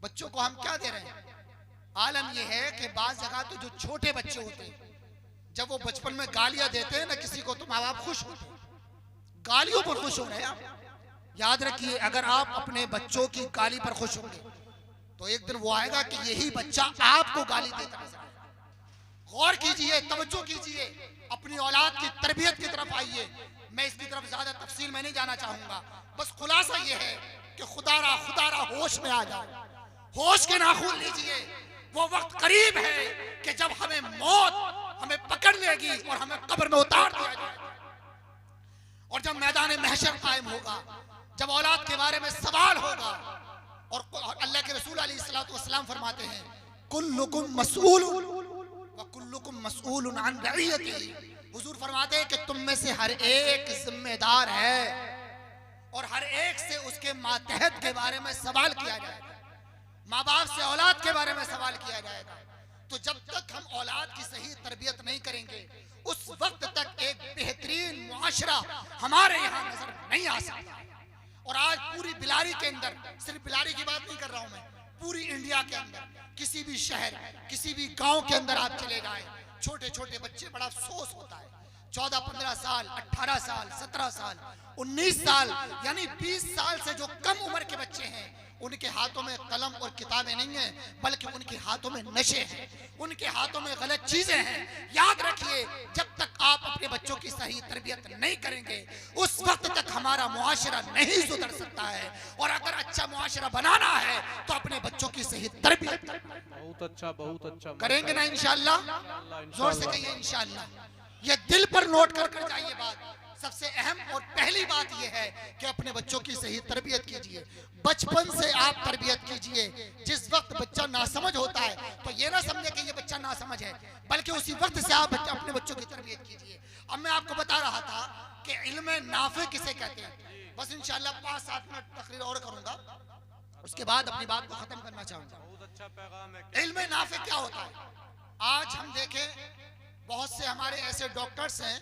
बच्चों को हम क्या दे रहे हैं? आलम यह है कि बाज़ जगह तो जो छोटे बच्चे होते हैं जब वो बचपन में गालियां देते हैं ना किसी को तो माँ बाप खुश होते हैं, गालियों पर खुश हो रहे हैं आप। याद रखिए, अगर आप अपने बच्चों की गाली पर खुश होंगे तो एक दिन वो आएगा कि यही बच्चा आपको गाली देता नजर आएगा। गौर कीजिए, तवज्जो कीजिए, अपनी औलाद की तरबियत की तरफ आइए। मैं इसकी तरफ ज्यादा तफसील में नहीं जाना चाहूंगा, बस खुलासा ये है कि खुदारा होश में आ जाओ, होश के नाखून लीजिए। वो वक्त करीब है कि जब मौत हमें पकड़ लेगी और हमें कब्र में उतार दिया जाएगा। और जब मैदान महशर कायम होगा, जब औलाद के बारे में सवाल होगा, और अल्लाह के रसूल अलैहिस्सलातु वस्सलाम फरमाते हैं, कुल्लुकुम मसऊल व कुल्लुकुम मसऊलुन अन रइयतिही। हुजूर फरमाते हैं कि तुम में से हर एक जिम्मेदार है और हर एक से उसके मातहत के बारे में सवाल किया जाएगा। माँ बाप से औलाद के बारे में सवाल किया जाएगा। तो जब तक हम औलाद की सही तरबियत नहीं करेंगे उस वक्त तक एक बेहतरीन मुआशरा हमारे यहाँ नजर नहीं आ सकता। और आज पूरी बिलारी के अंदर, सिर्फ बिलारी की बात नहीं कर रहा हूँ मैं, पूरी इंडिया के अंदर किसी भी शहर, किसी भी गांव के अंदर आप चले जाएं, छोटे छोटे बच्चे, बड़ा अफसोस होता है, 14-15 साल, 18 साल, 17 साल, 19 साल, यानी 20 साल से जो कम उम्र के बच्चे हैं उनके हाथों में कलम और किताबें नहीं है, बल्कि उनके हाथों में नशे हैं, उनके हाथों में गलत चीजें हैं। याद रखिए, जब तक आप अपने बच्चों की सही तरबियत नहीं करेंगे उस वक्त तक हमारा मुआशरा नहीं सुधर सकता है। और अगर अच्छा मुआशरा बनाना है तो अपने बच्चों की सही तरबियत बहुत अच्छा करेंगे ना इंशाअल्लाह। जोर से कहिए इंशाअल्लाह। ये दिल पर नोट कर जाइए बात। सबसे अहम और पहली बात यह है कि अपने बच्चों की सही तरबियत कीजिए, बचपन से आप तरबियत कीजिए। जिस वक्त बच्चा नासमझ होता है तो ये ना समझे कि ये बच्चा नासमझ है, बल्कि उसी वक्त से आप अपने बच्चों की तरबियत कीजिए। अब मैं आपको बता रहा था कि इल्म नाफे किसे कहते हैं। बस इंशाल्लाह 5-7 मिनट तकरीर और करूंगा, उसके बाद अपनी बात को खत्म करना चाहूंगा। बहुत अच्छा पैगाम है। इल्म नाफे क्या होता है? आज हम देखें बहुत से हमारे ऐसे डॉक्टर्स हैं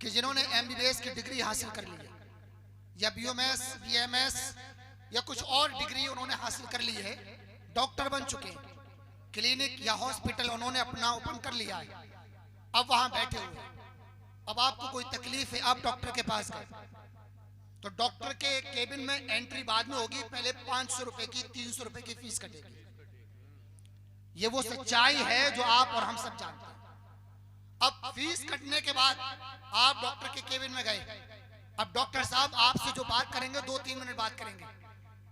कि जिन्होंने MBBS की डिग्री हासिल कर ली है, या BMS, BMS या कुछ और डिग्री उन्होंने हासिल कर ली है, डॉक्टर बन चुके हैं, क्लिनिक या हॉस्पिटल उन्होंने अपना ओपन कर लिया है, अब वहां बैठे हुए हैं। अब आपको कोई तकलीफ है, आप डॉक्टर के पास गए तो डॉक्टर के केबिन में एंट्री बाद में होगी, पहले 500 रुपए की 300 रुपए की फीस कटेगी। ये वो सच्चाई है जो आप और हम सब जानते हैं। अब फीस कटने के बाद आप डॉक्टर के केबिन में गए, अब डॉक्टर साहब आपसे जो बात करेंगे 2-3 मिनट बात करेंगे,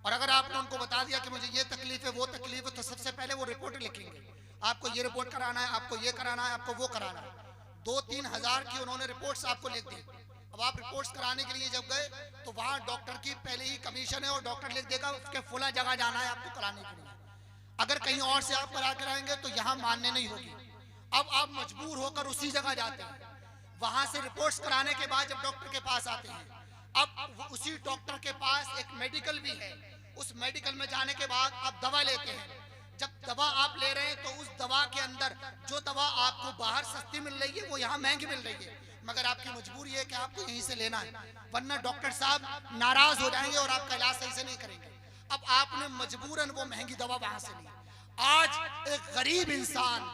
और अगर आपने उनको बता दिया कि मुझे ये तकलीफ है वो तकलीफ है, तो सबसे पहले वो रिपोर्ट लिखेंगे, आपको ये रिपोर्ट कराना है, आपको ये कराना है, आपको वो कराना है। 2-3 हजार की उन्होंने रिपोर्ट्स आपको लिख दी। अब आप रिपोर्ट्स कराने के लिए जब गए तो वहां डॉक्टर की पहले ही कमीशन है और डॉक्टर लिख देगा उसके फुला जगह जाना है आपको कराने के लिए। अगर कहीं और से आप करा कराएंगे तो यहाँ मान्य नहीं होगी। अब आप मजबूर होकर उसी जगह जाते हैं, वहां से रिपोर्ट्स कराने के बाद जब डॉक्टर के पास आते हैं, अब उसी डॉक्टर के पास एक मेडिकल भी है, उस मेडिकल में जाने के बाद आप दवा लेते हैं। जब दवा आप ले रहे हैं तो उस दवा के अंदर जो दवा आपको बाहर सस्ती मिल रही है वो यहाँ महंगी मिल रही है, मगर आपकी मजबूरी है कि आपको यहीं से लेना है, वरना डॉक्टर साहब नाराज हो जाएंगे और आपका इलाज सही से नहीं करेंगे। अब आपने मजबूरन वो महंगी दवा वहां से ली। आज एक गरीब इंसान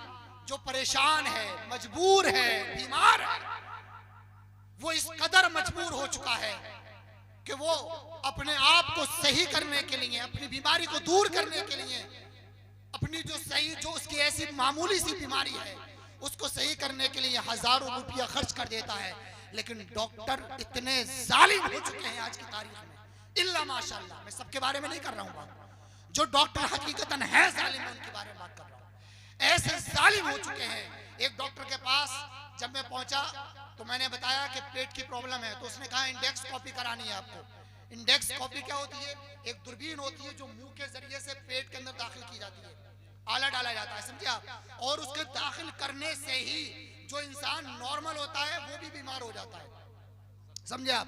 जो परेशान है, मजबूर है, बीमार है, वो इस कदर मजबूर हो चुका है कि वो अपने आप को सही करने के लिए, अपनी बीमारी को दूर करने के लिए, अपनी जो उसकी ऐसी मामूली सी बीमारी है उसको सही करने के लिए हजारों रुपया खर्च कर देता है। लेकिन डॉक्टर इतने जालिम हो चुके हैं आज की तारीख में, इल्ला माशाल्लाह, मैं सबके बारे में नहीं कर रहा हूँ बात, जो डॉक्टर हकीकतन है जालिम उनके बारे में बात कर रहा हूँ। ऐसे जालिम हो चुके हैं। एक डॉक्टर के पास जब मैं पहुंचा तो मैंने बताया कि पेट की प्रॉब्लम है, तो उसने कहा इंडेक्स कॉपी करानी है आपको। इंडेक्स कॉपी क्या होती है? एक दूरबीन होती है जो मुंह के जरिए से पेट के अंदर दाखिल की जाती है, आला डाला जाता है, समझे आप, और उसके दाखिल करने से ही जो इंसान नॉर्मल होता है वो भी बीमार हो जाता है, समझे आप,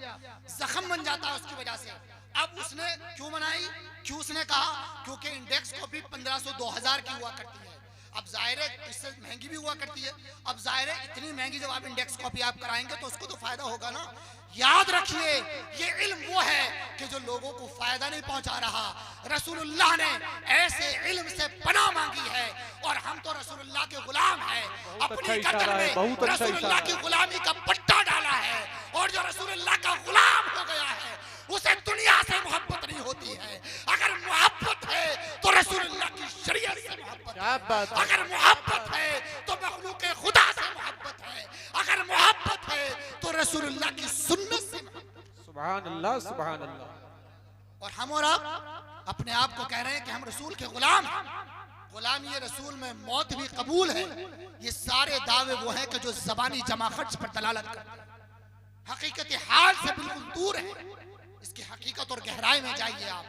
जख्म बन जाता है उसकी वजह से। अब उसने क्यों बनाई? क्यों उसने कहा? क्योंकि इंडेक्स कॉपी 1500-2000 की हुआ करती है। अब जाहिर है इससे महंगी भी हुआ करती है। अब जाहिर है इतनी महंगी जब आप इंडेक्स कॉपी आप कराएंगे तो उसको तो फायदा होगा ना। याद रखिए ये इल्म वो है कि जो लोगों को फायदा नहीं पहुंचा रहा। रसूलुल्लाह ने ऐसे इल्म से पनाह मांगी है और हम तो रसूलुल्लाह के गुलाम हैं। अपनी गर्दन में रसूलुल्लाह की गुलामी का पट्टा डाला है, और जो रसूलुल्लाह का गुलाम हो गया है उसे दुनिया से मोहब्बत नहीं होती है। अगर मोहब्बत है तो रसूलुल्लाह की शरीयत से मोहब्बत है, अगर मोहब्बत है तो मखलूक खुदा से मोहब्बत है, अगर मोहब्बत है तो रसूलुल्लाह की सुन्नत से। सुभान अल्लाह, सुभान अल्लाह। और हम और आप अपने आप को कह रहे हैं कि हम रसूल के गुलाम हैं। गुलामी रसूल में मौत भी कबूल है। ये सारे दावे वो हैं कि जो जबानी जमा खर्च पर दलालत करते हैं, हकीकत हाल से बिल्कुल दूर है। इसकी हकीकत और गहराई में जाइए आप।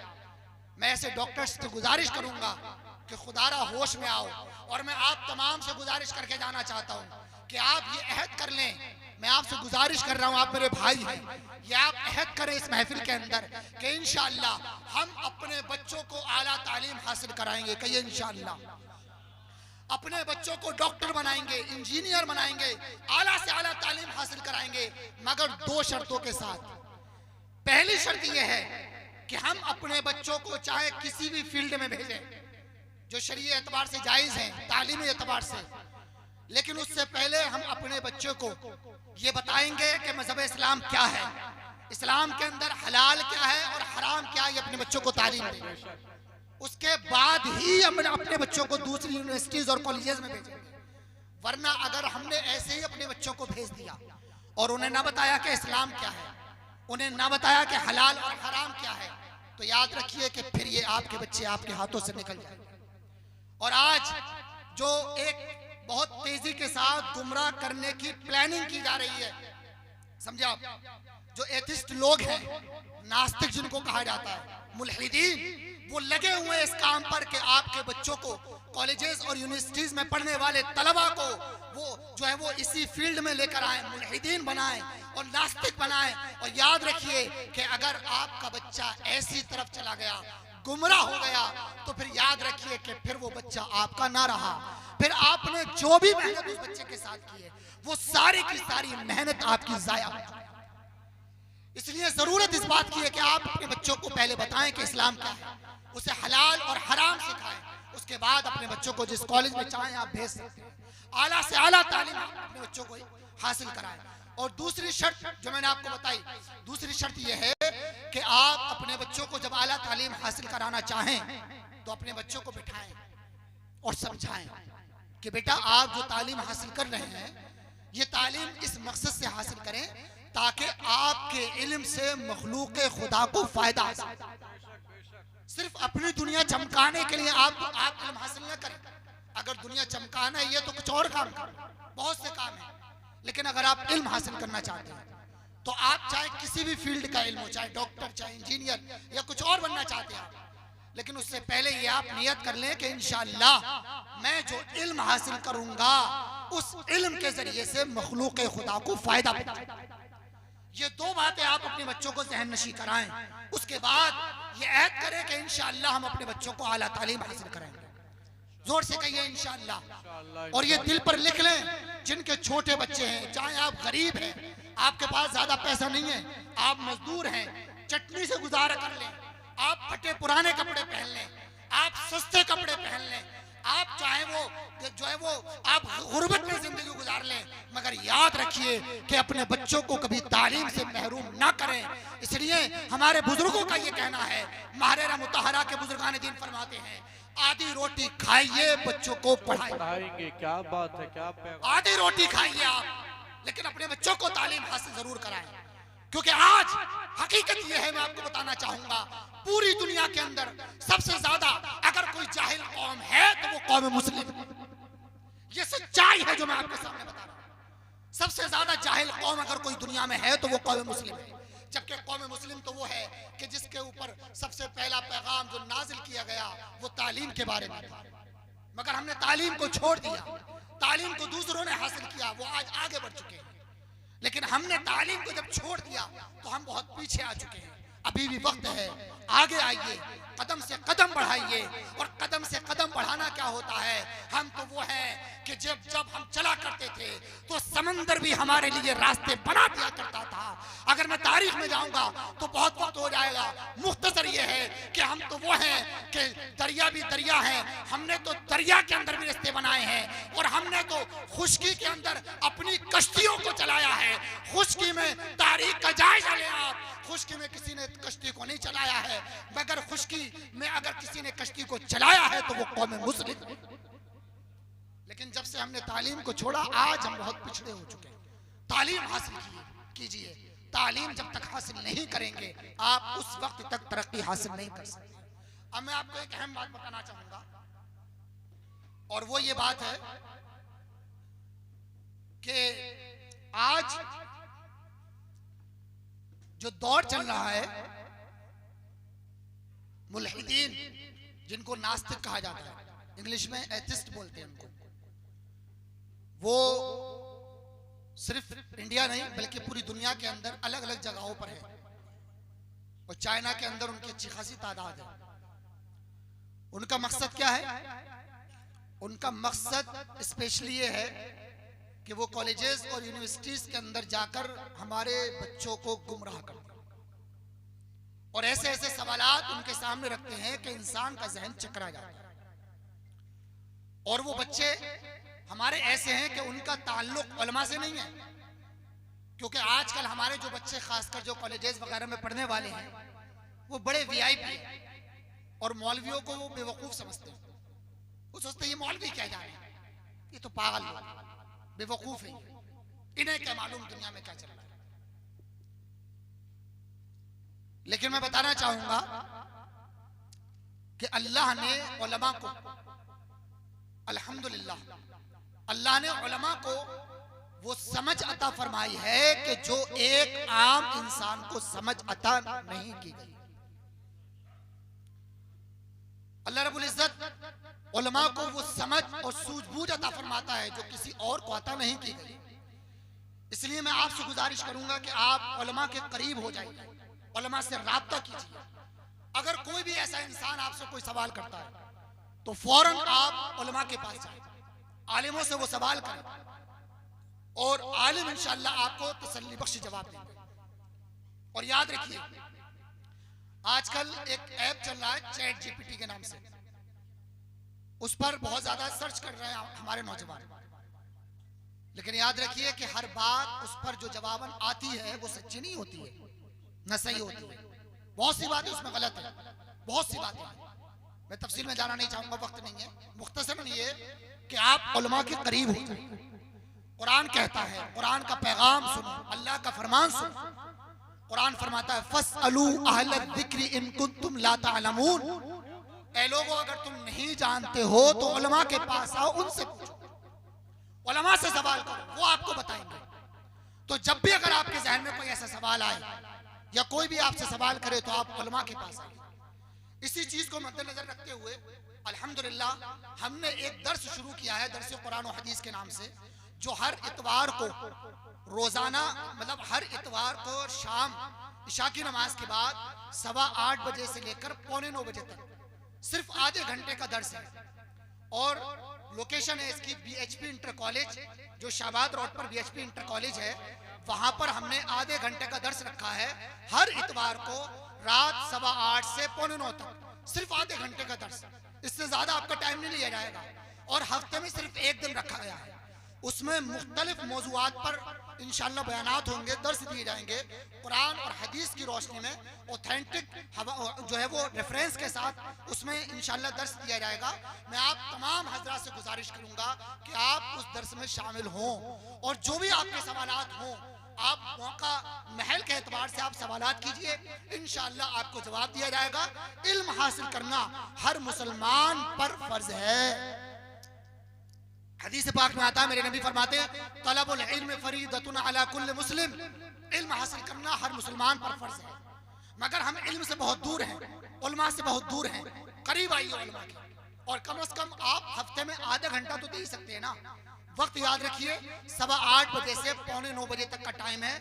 मैं ऐसे डॉक्टर्स से गुजारिश करूंगा कि खुदारा होश में आओ, और मैं आप तमाम से गुजारिश करके जाना चाहता हूं कि आप ये अहद कर लें, मैं आपसे गुजारिश कर रहा हूं, आप मेरे भाई हैं, ये आप अहद करें इस महफिल के अंदर कि इंशाअल्लाह हम अपने बच्चों को आला तालीम हासिल कराएंगे। कहिए इंशाअल्लाह। अपने बच्चों को डॉक्टर बनाएंगे, इंजीनियर बनाएंगे, आला से आला तालीम हासिल कराएंगे, मगर 2 शर्तों के साथ। पहली शर्त यह है कि हम अपने बच्चों को चाहे किसी भी फील्ड में भेजें जो शरीय एतबार से जायज है, तालीमी एतबार से, लेकिन उससे पहले हम अपने बच्चों को ये बताएंगे कि मजहब इस्लाम क्या है, इस्लाम के अंदर हलाल क्या है और हराम क्या है, ये अपने बच्चों को तालीम देंगे। उसके बाद ही हम अपने बच्चों को दूसरी यूनिवर्सिटीज और कॉलेजेस में भेजेंगे। वरना अगर हमने ऐसे ही अपने बच्चों को भेज दिया और उन्हें ना बताया कि इस्लाम क्या है, उन्हें ना बताया कि हलाल और हराम क्या है, तो याद रखिए कि फिर ये आपके बच्चे आपके हाथों से निकल जाएंगे। और आज जो एक बहुत तेजी के साथ गुमराह करने की प्लानिंग की जा रही है, समझे आप, जो एथिस्ट लोग हैं, नास्तिक जिनको कहा जाता है, मुल्हिदीन, वो लगे हुए इस काम पर कि आपके बच्चों को कॉलेजेस और यूनिवर्सिटीज में पढ़ने वाले तलबा को वो जो है वो इसी फील्ड में लेकर आए, मुल्हिदीन बनाएं और नास्तिक बनाएं। और याद रखिए कि अगर आपका बच्चा ऐसी तरफ चला गया, गुमराह हो गया, तो फिर याद रखिए कि फिर वो बच्चा आपका ना रहा। फिर आपने जो भी मेहनत उस बच्चे के साथ की है, वो सारी की सारी मेहनत आपकी जाया हो जाए। इसलिए जरूरत इस बात की है कि आप अपने बच्चों को पहले बताएं कि इस्लाम क्या है, उसे हलाल और हराम सिखाएं। उसके बाद अपने बच्चों को जिस कॉलेज में चाहें आप भेज सकते हैं, आला से आला तालीम अपने बच्चों को हासिल कराएं। और दूसरी शर्त जो मैंने आपको बताई, दूसरी शर्त यह है कि आप अपने बच्चों को जब आला तालीम हासिल कराना चाहें तो अपने बच्चों को बिठाएं और समझाएं कि बेटा आप जो तालीम हासिल कर रहे हैं, ये तालीम इस मकसद से हासिल करें ताकि आपके इल्म से मखलूक खुदा को फायदा हासिल। सिर्फ अपनी दुनिया चमकाने के लिए आप इल्म हासिल न करें। अगर दुनिया चमकाना है ये तो कुछ और काम करें, बहुत से काम है। लेकिन अगर आप इल्म हासिल करना चाहते हैं तो आप चाहे किसी भी फील्ड का इल्म हो, चाहे डॉक्टर, चाहे इंजीनियर या कुछ और बनना चाहते हैं, लेकिन उससे पहले ये आप नियत कर लें कि इंशाअल्लाह मैं जो इल्म हासिल करूंगा उस इल्म के जरिए से मखलूक खुदा को फायदा पहुंचाएगा। ये दो बातें आप अपने बच्चों को ज़हन नशी कराएं। उसके बाद ये ऐद करें कि इंशाअल्लाह हम अपने बच्चों को आला तालीम हासिल कराएंगे। जोर से कहिए इंशाअल्लाह। और ये दिल पर लिख लें, जिनके छोटे बच्चे हैं, चाहे आप गरीब हैं, आपके पास ज्यादा पैसा नहीं है, आप मजदूर हैं, चटनी से गुजारा कर लें, आप फटे पुराने कपड़े पहन लें, आप सस्ते कपड़े पहन लें, आप चाहे वो जो है वो आप गुर्बत में जिंदगी गुजार लें, मगर याद रखिए कि अपने बच्चों को कभी तालीम से महरूम ना करें। इसलिए हमारे बुजुर्गों का ये कहना है, महरेरा मुतहरा के बुजुर्गान दीन फरमाते हैं, आधी रोटी खाइए बच्चों को पढ़ाएंगे। क्या बात है, क्या पैगाम। आधी रोटी खाइए आप, लेकिन अपने बच्चों को तालीम हासिल जरूर कराएं। क्योंकि आज हकीकत यह है, मैं आपको बताना चाहूंगा, पूरी दुनिया के अंदर सबसे ज्यादा अगर कोई जाहिल कौम है तो वो कौम मुस्लिम है। ये सच्चाई है जो मैं आपके सामने बता रहा हूं। सबसे ज्यादा जाहिल कौम अगर कोई दुनिया में है तो वो कौम मुस्लिम है। जबकि कौम मुस्लिम तो वो है कि जिसके ऊपर सबसे पहला पैगाम जो नाजिल किया गया वो तालीम के बारे में था, मगर हमने तालीम को छोड़ दिया, तालीम को दूसरों ने हासिल किया, वो आज आगे बढ़ चुके हैं। लेकिन हमने तालीम को जब छोड़ दिया तो हम बहुत पीछे आ चुके हैं। अभी भी वक्त है, आगे आइए, कदम से कदम बढ़ाइए। और कदम से कदम बढ़ाना क्या होता है, हम तो वो हैं कि जब हम चला करते थे तो समंदर भी हमारे लिए रास्ते बना दिया करता था। अगर मैं तारीख में जाऊंगा तो बहुत वक्त हो जाएगा। मुख्तसर ये है कि हम तो वो हैं कि दरिया भी दरिया है, हमने तो दरिया के अंदर भी रास्ते बनाए हैं, और हमने तो खुश्की के अंदर अपनी कश्तियों को चलाया है। खुश्की में तारीख का जायजा लें आप, खुश्की में किसी ने कश्ती को नहीं चलाया है, मगर खुश्की में अगर किसी ने कश्ती को चलाया है तो वो कौम मुस्लिम है। लेकिन जब से हमने तालीम को छोड़ा आज हम बहुत पिछड़े हो चुके हैं। तालीम हासिल कीजिए। तालीम जब तक हासिल नहीं करेंगे आप उस वक्त तक तरक्की हासिल नहीं कर सकते। अब मैं आपको एक अहम बात बताना चाहूंगा, और वो ये बात है कि आज जो दौर चल रहा है, मुल्हिदीन जिनको नास्तिक कहा जाता है, इंग्लिश में एथिस्ट बोलते हैं उनको, वो सिर्फ इंडिया नहीं बल्कि पूरी दुनिया के अंदर अलग अलग जगहों पर है। और चाइना के अंदर उनकी अच्छी खासी तादाद है। उनका मकसद क्या है? उनका मकसद स्पेशली ये है कि वो कॉलेजेस और यूनिवर्सिटीज के अंदर जाकर हमारे बच्चों को गुमराह करते हैं और ऐसे ऐसे सवालात उनके सामने रखते हैं कि इंसान का जहन चकरा जाता है। और वो बच्चे हमारे ऐसे हैं कि उनका ताल्लुक उलमा से नहीं है, क्योंकि आजकल हमारे जो बच्चे खासकर जो कॉलेजेस वगैरह में पढ़ने वाले हैं वो बड़े वीआईपी और मौलवियों को वो बेवकूफ समझते हैं। वो सोचते हैं ये मौलवी क्या जा रहे हैं, ये तो पागल बेवकूफ है, इन्हें क्या मालूम दुनिया में क्या चल रहा है। लेकिन मैं बताना चाहूंगा कि अल्लाह ने उलमा को, अल्हम्दुलिल्लाह, अल्लाह ने उलमा को वो समझ अता फरमाई है कि जो एक आम इंसान को समझ अता नहीं की गई। अल्लाह रब्बुल इज्जत उलमा को वो समझ और सूझबूझ अता फरमाता है जो किसी और को अता नहीं की गई। इसलिए मैं आपसे गुजारिश करूंगा कि आप उलमा के करीब हो जाइए, उलमा से राब्ता कीजिए। अगर कोई भी ऐसा इंसान आपसे कोई सवाल करता है तो फौरन आप उलमा के पास जाएं, आलिमों से वो सवाल करें और आलिम इंशाअल्लाह आपको तसल्ली बख्श जवाब देंगे। और याद रखिए, आजकल एक ऐप चल रहा है चैट जीपीटी के नाम से, उस पर बहुत ज्यादा सर्च कर रहे हैं हमारे नौजवान। लेकिन याद रखिए कि हर बात उस पर जो जवाबन आती है वो सच्ची नहीं होती है, न सही होती है। बहुत सी बातें उसमें गलत है, बहुत सी बातें हैं। मैं तफसील में जाना नहीं चाहूंगा, वक्त नहीं है। मुख्तसरन ये कि आप उलमा के करीब हो जाए। कुरान कहता है, कुरान का पैगाम सुनो, अल्लाह का फरमान सुनो। कुरान फरमाता है फस्अलू अहल ज़िक्र इन कुंतुम ला तालमून। ऐ लोगों, अगर तुम नहीं जानते हो तो उलमा के पास आओ, उनसे पूछो, उलमा से सवाल करो, वो आपको बताएंगे। तो जब भी अगर आपके जहन में कोई ऐसा सवाल आए या कोई भी आपसे सवाल करे तो आप उलमा के पास आइए। इसी चीज को मद्देनजर रखते हुए अल्हम्दुलिल्लाह हमने एक दर्स शुरू किया है, दर्स कुरान और हदीस के नाम से, जो हर इतवार को रोजाना, मतलब हर इतवार को शाम इशा की नमाज के बाद 8:15 बजे से लेकर 8:45 बजे तक सिर्फ आधे घंटे का दर्स है। और लोकेशन है इसकी बीएचपी इंटर कॉलेज, जो शाहबाद रोड पर बीएचपी इंटर कॉलेज है, वहां पर हमने आधे घंटे का दर्स रखा है हर इतवार को रात 8:15 से 8:45 तक, सिर्फ आधे घंटे का दर्स। इससे ज्यादा आपका टाइम नहीं लिया जाएगा। और हफ्ते में सिर्फ एक दिन रखा गया है, उसमें मुख्तलिफ मौजूआत पर इंशाअल्लाह बयानात होंगे, दर्स दिए जाएंगे कुरान और हदीस की रोशनी में, ऑथेंटिक जो है वो रेफरेंस के साथ उसमें इंशाअल्लाह दर्स दिया जाएगा। मैं आप तमाम हजरात से गुजारिश करूंगा कि आप उस दर्स में शामिल हों और जो भी आपके सवालात हों आप मौका महल के एतबार से आप सवालात कीजिए, इंशाअल्लाह आपको जवाब दिया जाएगा। इल्म हासिल करना हर मुसलमान पर फर्ज है। हदीस पाक में आता है, मेरे नबी फरमाते हैं तलबुल इल्म फरीदतुन अला कुल्ल मुस्लिम। इल्म हासिल करना हर मुसलमान पर फर्ज है। मगर हम इल्म से बहुत दूर हैं, उलमा से बहुत दूर हैं। करीब आइए उलमा के, और कम से कम आप हफ्ते में आधा घंटा तो दे ही सकते हैं ना। वक्त याद रखिए, 8:15 बजे से 8:45 बजे तक का टाइम है।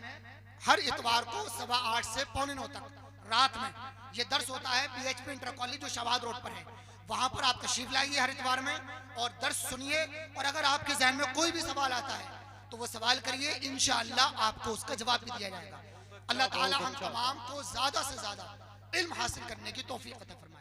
हर इतवार को 8:15 से 8:45 तक रात में ये दर्स होता है बीएचपी इंटर कॉलेज, जो शाहबाद रोड पर है। वहां पर आप तशरीफ लाइए हर इतवार में और दर्स सुनिए। और अगर आपके जहन में कोई भी सवाल आता है तो वो सवाल करिए, इंशाअल्लाह आपको उसका जवाब भी दिया जाएगा। अल्लाह ताला हम तमाम को ज्यादा से ज्यादा इल्म हासिल करने की तौफीक अता फरमाए।